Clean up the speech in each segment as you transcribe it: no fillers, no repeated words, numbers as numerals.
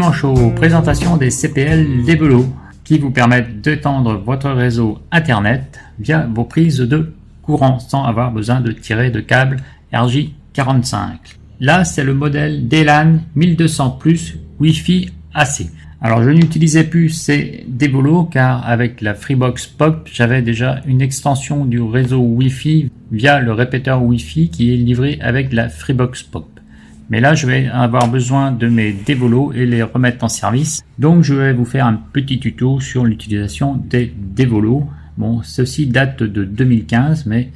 Manchot, présentation des CPL Devolo qui vous permettent d'étendre votre réseau internet via vos prises de courant sans avoir besoin de tirer de câble RJ45. Là, c'est le modèle DLAN 1200 Wi-Fi AC. Alors, je n'utilisais plus ces Devolo car avec la Freebox Pop, j'avais déjà une extension du réseau Wi-Fi via le répéteur Wi-Fi qui est livré avec la Freebox Pop. Mais là, je vais avoir besoin de mes Devolo et les remettre en service. Donc, je vais vous faire un petit tuto sur l'utilisation des Devolo. Bon, ceci date de 2015, mais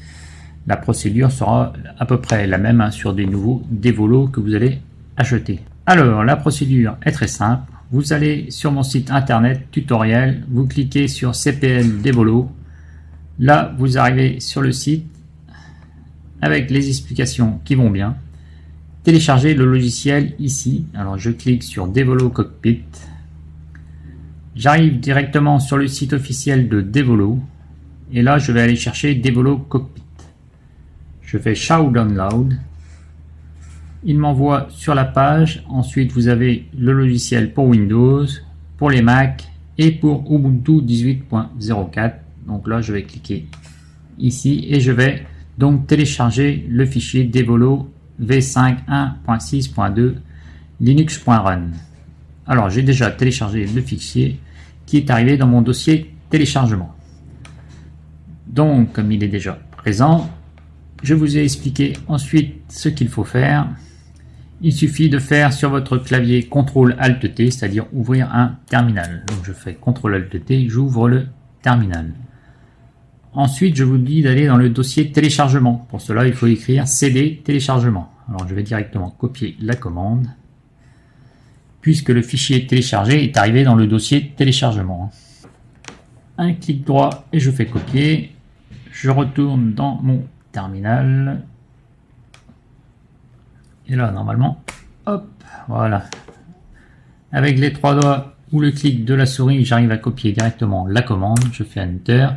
la procédure sera à peu près la même sur des nouveaux Devolo que vous allez acheter. Alors, la procédure est très simple. Vous allez sur mon site internet tutoriel, vous cliquez sur CPL Devolo. Là, vous arrivez sur le site avec les explications qui vont bien. Télécharger le logiciel ici. Alors je clique sur Devolo Cockpit. J'arrive directement sur le site officiel de Devolo. Et là, je vais aller chercher Devolo Cockpit. Je fais Show Download. Il m'envoie sur la page. Ensuite, vous avez le logiciel pour Windows, pour les Mac et pour Ubuntu 18.04. Donc là, je vais cliquer ici et je vais donc télécharger le fichier Devolo V5 1.6.2 linux.run. Alors j'ai déjà téléchargé le fichier qui est arrivé dans mon dossier téléchargement. Donc comme il est déjà présent, je vous ai expliqué ensuite ce qu'il faut faire. Il suffit de faire sur votre clavier CTRL ALT T, c'est-à-dire ouvrir un terminal. Donc je fais CTRL ALT T, j'ouvre le terminal. Ensuite, je vous dis d'aller dans le dossier téléchargement. Pour cela, il faut écrire CD téléchargement. Alors, je vais directement copier la commande, puisque le fichier téléchargé est arrivé dans le dossier téléchargement. Un clic droit et je fais copier. Je retourne dans mon terminal. Et là, normalement, hop, voilà. Avec les trois doigts ou le clic de la souris, j'arrive à copier directement la commande. Je fais Enter.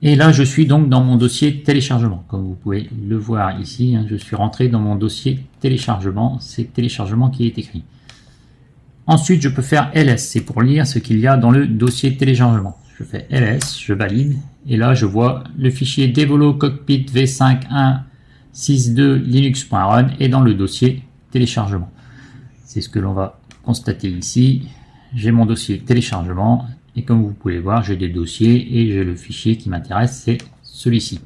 Et là, je suis donc dans mon dossier téléchargement. Comme vous pouvez le voir ici, je suis rentré dans mon dossier téléchargement. C'est téléchargement qui est écrit. Ensuite, je peux faire LS. C'est pour lire ce qu'il y a dans le dossier téléchargement. Je fais LS, je valide. Et là, je vois le fichier Devolo Cockpit V5 1.6.2 linux.run est dans le dossier téléchargement. C'est ce que l'on va constater ici. J'ai mon dossier téléchargement. Et comme vous pouvez voir, j'ai des dossiers et j'ai le fichier qui m'intéresse, c'est celui-ci.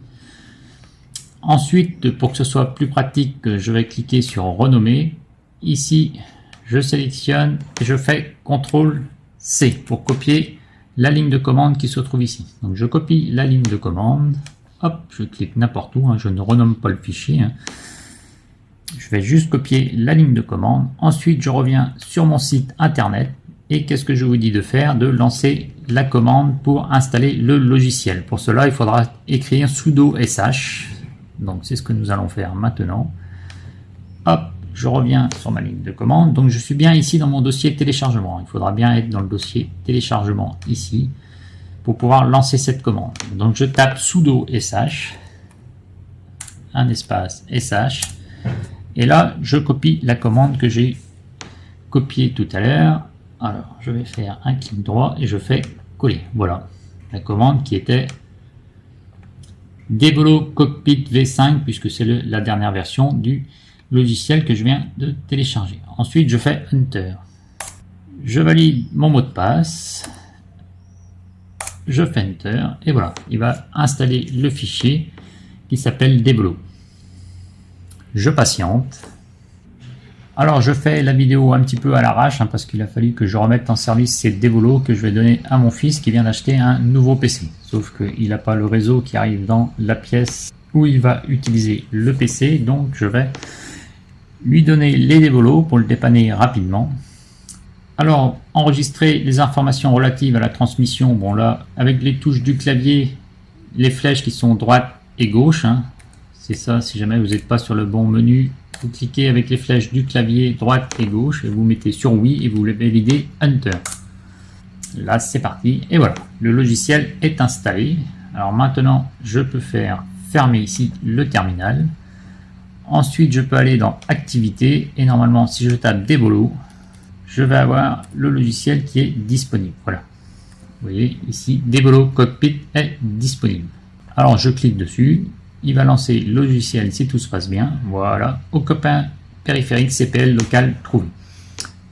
Ensuite, pour que ce soit plus pratique, je vais cliquer sur Renommer. Ici, je sélectionne et je fais CTRL-C pour copier la ligne de commande qui se trouve ici. Donc je copie la ligne de commande. Hop, je clique n'importe où, je ne renomme pas le fichier. Je vais juste copier la ligne de commande. Ensuite, je reviens sur mon site internet. Et qu'est-ce que je vous dis de faire? De lancer la commande pour installer le logiciel. Pour cela, il faudra écrire sudo sh. Donc, c'est ce que nous allons faire maintenant. Hop, je reviens sur ma ligne de commande. Donc, je suis bien ici dans mon dossier téléchargement. Il faudra bien être dans le dossier téléchargement ici pour pouvoir lancer cette commande. Donc, je tape sudo sh, un espace sh. Et là, je copie la commande que j'ai copiée tout à l'heure. Alors, je vais faire un clic droit et je fais coller. Voilà, la commande qui était Devolo Cockpit V5, puisque c'est la dernière version du logiciel que je viens de télécharger. Ensuite, je fais Enter. Je valide mon mot de passe. Je fais Enter. Et voilà, il va installer le fichier qui s'appelle Devolo. Je patiente. Alors je fais la vidéo un petit peu à l'arrache parce qu'il a fallu que je remette en service ces Devolo que je vais donner à mon fils qui vient d'acheter un nouveau PC. Sauf qu'il n'a pas le réseau qui arrive dans la pièce où il va utiliser le PC. Donc je vais lui donner les Devolo pour le dépanner rapidement. Alors enregistrer les informations relatives à la transmission. Bon là avec les touches du clavier, les flèches qui sont droite et gauche. C'est ça, si jamais vous n'êtes pas sur le bon menu. Vous cliquez avec les flèches du clavier droite et gauche et vous mettez sur oui et vous validez Enter. Là c'est parti et voilà, le logiciel est installé. Alors maintenant je peux faire fermer ici le terminal. Ensuite je peux aller dans activité et normalement si je tape Devolo, je vais avoir le logiciel qui est disponible. Voilà. Vous voyez ici, Devolo Cockpit est disponible. Alors je clique dessus, il va lancer le logiciel si tout se passe bien. Voilà, au copain périphérique CPL local trouvé.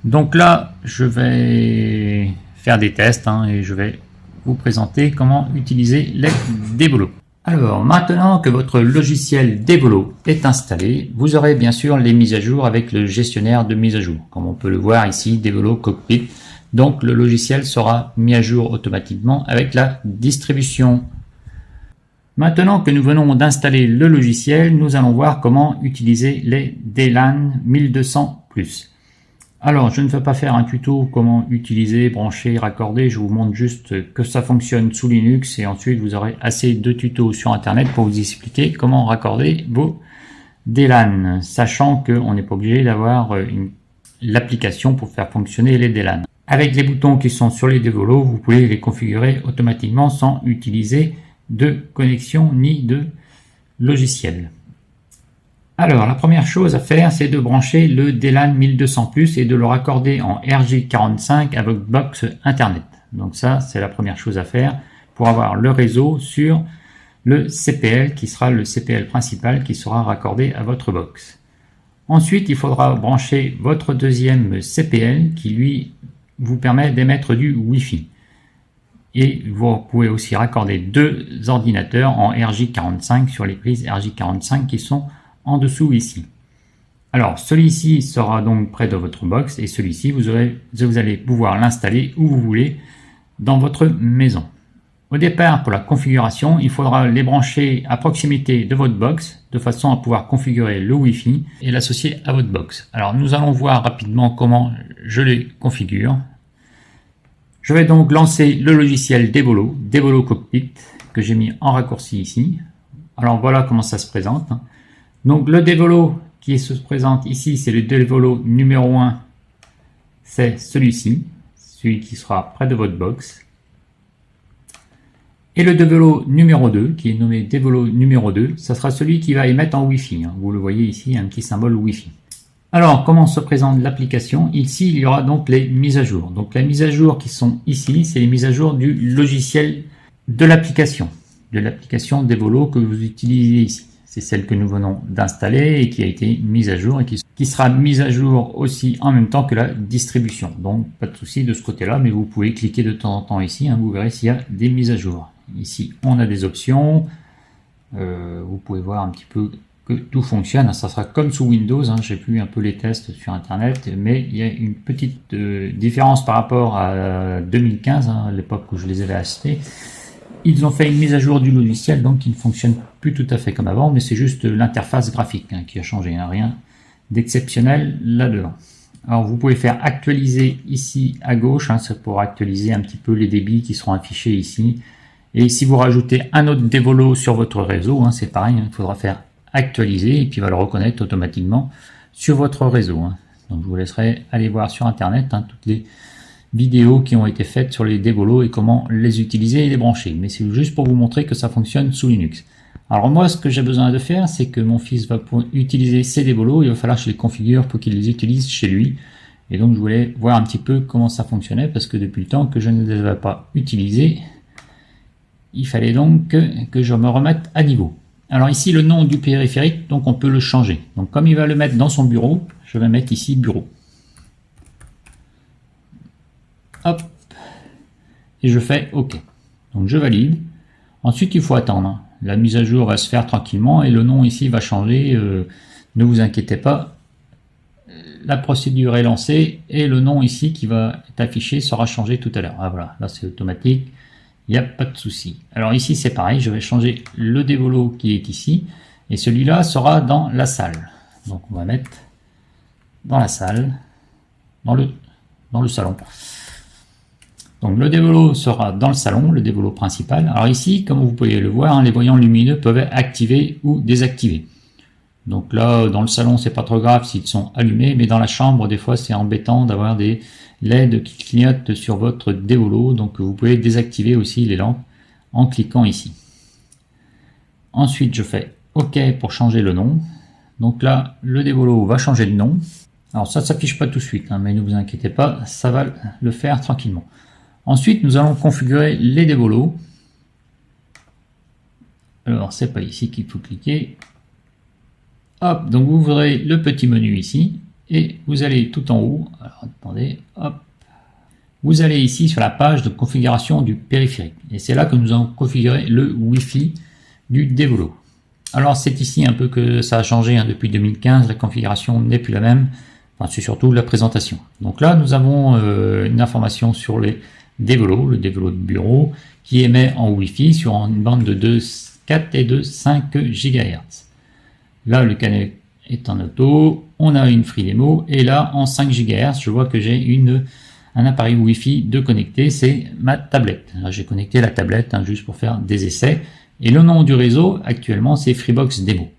Donc là, je vais faire des tests et je vais vous présenter comment utiliser les Devolo. Alors maintenant que votre logiciel Devolo est installé, vous aurez bien sûr les mises à jour avec le gestionnaire de mise à jour. Comme on peut le voir ici, Devolo Cockpit. Donc le logiciel sera mis à jour automatiquement avec la distribution. Maintenant que nous venons d'installer le logiciel, nous allons voir comment utiliser les DLAN 1200+. Alors, je ne vais pas faire un tuto comment utiliser, brancher, raccorder. Je vous montre juste que ça fonctionne sous Linux et ensuite vous aurez assez de tutos sur Internet pour vous expliquer comment raccorder vos DLAN, sachant qu'on n'est pas obligé d'avoir l'application pour faire fonctionner les DLAN. Avec les boutons qui sont sur les Devolo, vous pouvez les configurer automatiquement sans utiliser de connexion ni de logiciel. Alors, la première chose à faire, c'est de brancher le DLAN 1200+ et de le raccorder en RJ45 à votre box Internet. Donc ça, c'est la première chose à faire pour avoir le réseau sur le CPL qui sera le CPL principal qui sera raccordé à votre box. Ensuite, il faudra brancher votre deuxième CPL qui, lui, vous permet d'émettre du Wi-Fi. Et vous pouvez aussi raccorder deux ordinateurs en RJ45 sur les prises RJ45 qui sont en dessous ici. Alors celui-ci sera donc près de votre box et celui-ci vous allez pouvoir l'installer où vous voulez dans votre maison. Au départ, pour la configuration, il faudra les brancher à proximité de votre box de façon à pouvoir configurer le Wi-Fi et l'associer à votre box. Alors nous allons voir rapidement comment je les configure. Je vais donc lancer le logiciel Devolo, Devolo Cockpit, que j'ai mis en raccourci ici. Alors voilà comment ça se présente. Donc le Devolo qui se présente ici, c'est le Devolo numéro 1, c'est celui-ci, celui qui sera près de votre box. Et le Devolo numéro 2, qui est nommé Devolo numéro 2, ça sera celui qui va émettre en Wi-Fi. Vous le voyez ici, un petit symbole Wi-Fi. Alors, comment se présente l'application? Ici, il y aura donc les mises à jour. Donc les mises à jour qui sont ici, c'est les mises à jour du logiciel de l'application Devolo que vous utilisez ici. C'est celle que nous venons d'installer et qui a été mise à jour et qui sera mise à jour aussi en même temps que la distribution. Donc pas de souci de ce côté-là, mais vous pouvez cliquer de temps en temps ici, vous verrez s'il y a des mises à jour. Ici, on a des options. Vous pouvez voir un petit peu que tout fonctionne. Ça sera comme sous Windows. J'ai vu un peu les tests sur Internet, mais il y a une petite différence par rapport à 2015, à l'époque où je les avais achetés. Ils ont fait une mise à jour du logiciel, donc il ne fonctionne plus tout à fait comme avant, mais c'est juste l'interface graphique qui a changé, rien d'exceptionnel là-dedans. Alors vous pouvez faire actualiser ici à gauche, c'est pour actualiser un petit peu les débits qui seront affichés ici. Et si vous rajoutez un autre Devolo sur votre réseau, c'est pareil, il faudra faire actualiser et puis il va le reconnaître automatiquement sur votre réseau. Donc je vous laisserai aller voir sur Internet toutes les vidéos qui ont été faites sur les Devolo et comment les utiliser et les brancher. Mais c'est juste pour vous montrer que ça fonctionne sous Linux. Alors moi, ce que j'ai besoin de faire, c'est que mon fils va utiliser ces Devolo. Il va falloir que je les configure pour qu'il les utilise chez lui. Et donc je voulais voir un petit peu comment ça fonctionnait parce que depuis le temps que je ne les avais pas utilisés, il fallait donc que je me remette à niveau. Alors ici, le nom du périphérique, donc on peut le changer. Donc comme il va le mettre dans son bureau, je vais mettre ici bureau. Hop, et je fais OK. Donc je valide. Ensuite, il faut attendre. La mise à jour va se faire tranquillement et le nom ici va changer. Ne vous inquiétez pas. La procédure est lancée et le nom ici qui va être affiché sera changé tout à l'heure. Ah voilà, là c'est automatique. Il n'y a pas de souci. Alors ici c'est pareil, je vais changer le Devolo qui est ici et celui-là sera dans la salle. Donc on va mettre dans la salle, dans le salon. Donc le Devolo sera dans le salon, le Devolo principal. Alors ici, comme vous pouvez le voir, les voyants lumineux peuvent être activés ou désactivés. Donc là, dans le salon, c'est pas trop grave s'ils sont allumés, mais dans la chambre, des fois, c'est embêtant d'avoir des LED qui clignotent sur votre Devolo. Donc vous pouvez désactiver aussi les lampes en cliquant ici. Ensuite, je fais OK pour changer le nom. Donc là, le Devolo va changer de nom. Alors ça ne s'affiche pas tout de suite, hein, mais ne vous inquiétez pas, ça va le faire tranquillement. Ensuite, nous allons configurer les dévolos. Alors, c'est pas ici qu'il faut cliquer. Hop, donc vous ouvrez le petit menu ici, et vous allez tout en haut. Alors, attendez, hop. Vous allez ici sur la page de configuration du périphérique. Et c'est là que nous allons configurer le Wi-Fi du dévolo. Alors, c'est ici un peu que ça a changé hein, depuis 2015. La configuration n'est plus la même. Enfin, c'est surtout la présentation. Donc là, nous avons une information sur les dévolos, le dévolo de bureau, qui émet en Wi-Fi sur une bande de 4 et de 5 GHz. Là, le canal est en auto, on a une free démo, et là, en 5 GHz, je vois que j'ai un appareil Wi-Fi de connecté, c'est ma tablette. Là, j'ai connecté la tablette hein, juste pour faire des essais, et le nom du réseau, actuellement, c'est Freebox Demo.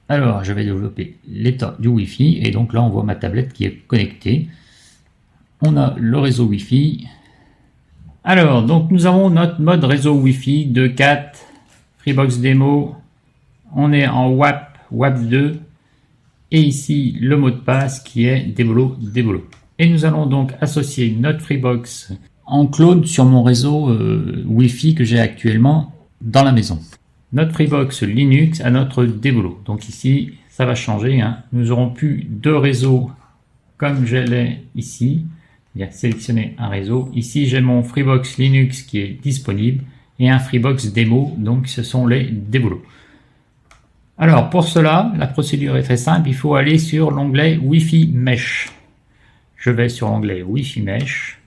Alors, je vais développer l'état du Wi-Fi, et donc là, on voit ma tablette qui est connectée. On a le réseau Wi-Fi. Alors, donc nous avons notre mode réseau Wi-Fi 2.4, Freebox Demo. On est en WAP2, et ici le mot de passe qui est dévolo. Et nous allons donc associer notre Freebox en cloud sur mon réseau Wi-Fi que j'ai actuellement dans la maison. Notre Freebox Linux à notre dévolo. Donc ici, ça va changer. Hein. Nous aurons plus deux réseaux comme je l'ai ici. Il y a sélectionner un réseau. Ici, j'ai mon Freebox Linux qui est disponible et un Freebox Demo. Donc, ce sont les dévolos. Alors, pour cela, la procédure est très simple. Il faut aller sur l'onglet Wi-Fi Mesh. Je vais sur l'onglet Wi-Fi Mesh.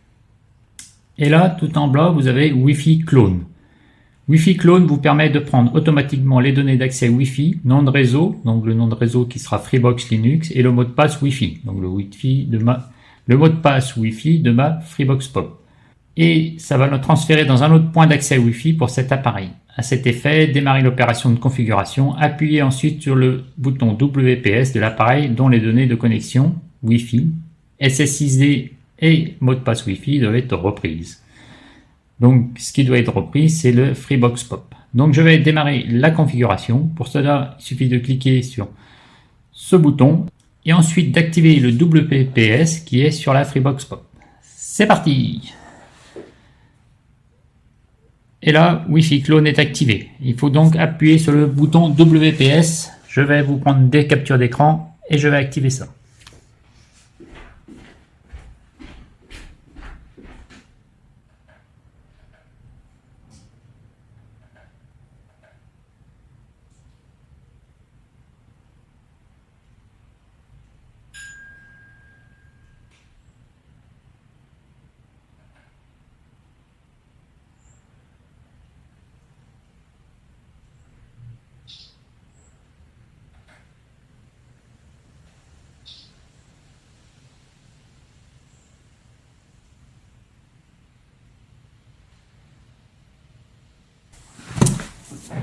Et là, tout en bas, vous avez Wi-Fi Clone. Wi-Fi Clone vous permet de prendre automatiquement les données d'accès Wi-Fi, nom de réseau, donc le nom de réseau qui sera Freebox Linux, et le mot de passe Wi-Fi, donc le mot de passe Wi-Fi de ma Freebox Pop. Et ça va le transférer dans un autre point d'accès Wi-Fi pour cet appareil. À cet effet, démarrer l'opération de configuration, appuyez ensuite sur le bouton WPS de l'appareil dont les données de connexion Wi-Fi, SSID et mot de passe Wi-Fi doivent être reprises. Donc, ce qui doit être repris, c'est le Freebox Pop. Donc, je vais démarrer la configuration. Pour cela, il suffit de cliquer sur ce bouton et ensuite d'activer le WPS qui est sur la Freebox Pop. C'est parti! Et là, Wi-Fi Clone est activé. Il faut donc appuyer sur le bouton WPS. Je vais vous prendre des captures d'écran et je vais activer ça.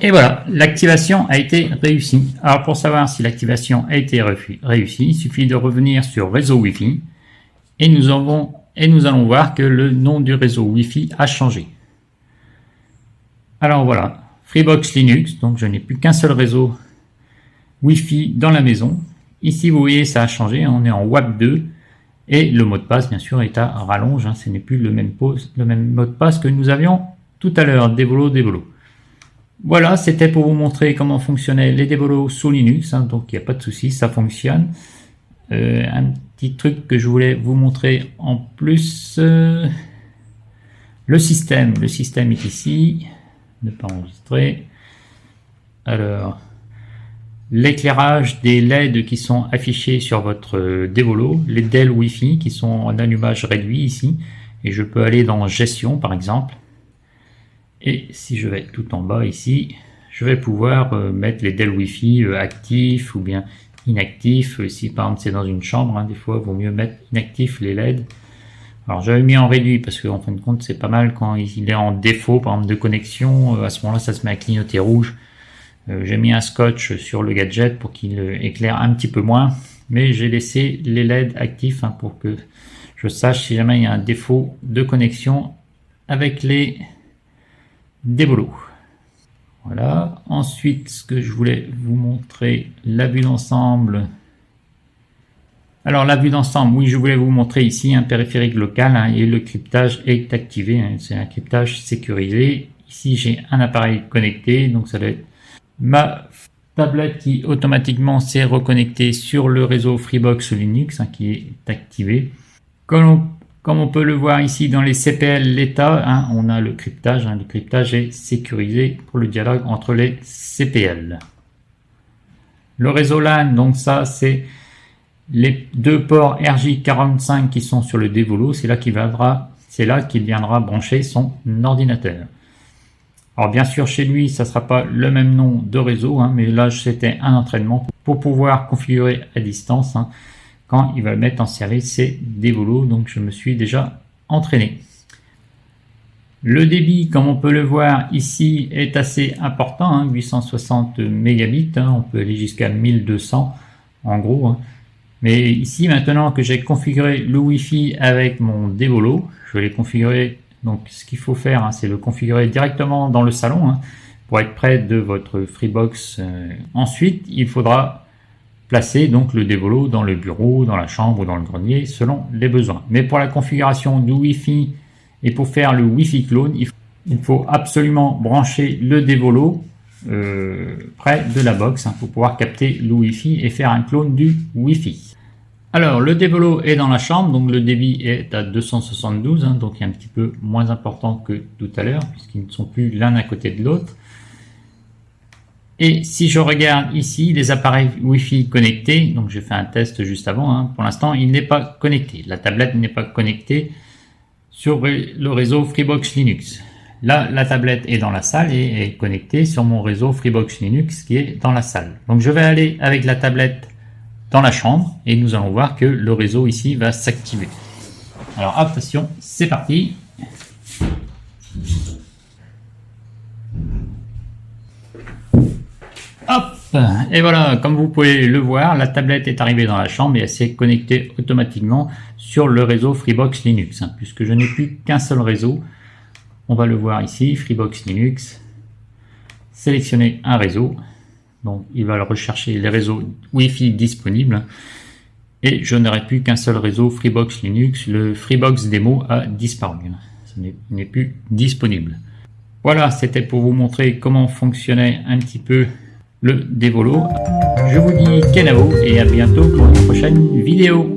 Et voilà, l'activation a été réussie. Alors pour savoir si l'activation a été réussie, il suffit de revenir sur réseau Wi-Fi et nous allons voir que le nom du réseau Wi-Fi a changé. Alors voilà, Freebox Linux, donc je n'ai plus qu'un seul réseau Wi-Fi dans la maison. Ici vous voyez ça a changé, on est en WAP2 et le mot de passe bien sûr est à rallonge, ce n'est plus le même mot de passe que nous avions tout à l'heure, dévolo. Voilà, c'était pour vous montrer comment fonctionnaient les dévolos sous Linux, donc il n'y a pas de souci, ça fonctionne. Un petit truc que je voulais vous montrer en plus, le système est ici, ne pas enregistrer. Alors, l'éclairage des LED qui sont affichés sur votre dévolo, les DEL Wi-Fi qui sont en allumage réduit ici, et je peux aller dans gestion par exemple. Et si je vais tout en bas ici, je vais pouvoir mettre les DEL Wi-Fi actifs ou bien inactifs. Si par exemple c'est dans une chambre, des fois il vaut mieux mettre inactif les LED. Alors j'avais mis en réduit parce qu'en fin de compte c'est pas mal quand il est en défaut par exemple de connexion. À ce moment-là ça se met à clignoter rouge. J'ai mis un scotch sur le gadget pour qu'il éclaire un petit peu moins. Mais j'ai laissé les LED actifs pour que je sache si jamais il y a un défaut de connexion avec les dévolos. Voilà. Ensuite, ce que je voulais vous montrer, la vue d'ensemble Alors la vue d'ensemble, oui, je voulais vous montrer ici un périphérique local et le cryptage est activé. C'est un cryptage sécurisé. Ici j'ai un appareil connecté, donc ça doit être ma tablette qui automatiquement s'est reconnectée sur le réseau Freebox Linux qui est activé. Comme on peut le voir ici dans les CPL l'état, on a le cryptage. Le cryptage est sécurisé pour le dialogue entre les CPL. Le réseau LAN, donc ça c'est les deux ports RJ45 qui sont sur le dévolo, c'est là qu'il viendra brancher son ordinateur. Alors bien sûr chez lui ça ne sera pas le même nom de réseau, mais là c'était un entraînement pour pouvoir configurer à distance quand il va mettre en service ses dévolos, donc je me suis déjà entraîné. Le débit, comme on peut le voir ici, est assez important, 860 mégabits, on peut aller jusqu'à 1200 en gros. Mais ici, maintenant que j'ai configuré le Wi-Fi avec mon dévolo, je vais les configurer. Donc, ce qu'il faut faire, c'est le configurer directement dans le salon pour être près de votre Freebox. Ensuite, il faudra placer donc le dévolo dans le bureau, dans la chambre ou dans le grenier, selon les besoins. Mais pour la configuration du Wi-Fi et pour faire le Wi-Fi clone, il faut absolument brancher le dévolo près de la box pour pouvoir capter le Wi-Fi et faire un clone du Wi-Fi. Alors le dévolo est dans la chambre, donc le débit est à 272, donc il est un petit peu moins important que tout à l'heure puisqu'ils ne sont plus l'un à côté de l'autre. Et si je regarde ici les appareils Wi-Fi connectés, donc j'ai fait un test juste avant, pour l'instant il n'est pas connecté, la tablette n'est pas connectée sur le réseau Freebox Linux. Là, la tablette est dans la salle et est connectée sur mon réseau Freebox Linux qui est dans la salle. Donc je vais aller avec la tablette dans la chambre et nous allons voir que le réseau ici va s'activer. Alors attention, c'est parti. Hop, et voilà, comme vous pouvez le voir, la tablette est arrivée dans la chambre et elle s'est connectée automatiquement sur le réseau Freebox Linux, puisque je n'ai plus qu'un seul réseau. On va le voir ici, Freebox Linux, sélectionner un réseau, donc il va rechercher les réseaux Wi-Fi disponibles, et je n'aurai plus qu'un seul réseau Freebox Linux, le Freebox Demo a disparu, ce n'est plus disponible. Voilà, c'était pour vous montrer comment fonctionnait un petit peu le dévolo. Je vous dis kenavo et à bientôt pour une prochaine vidéo.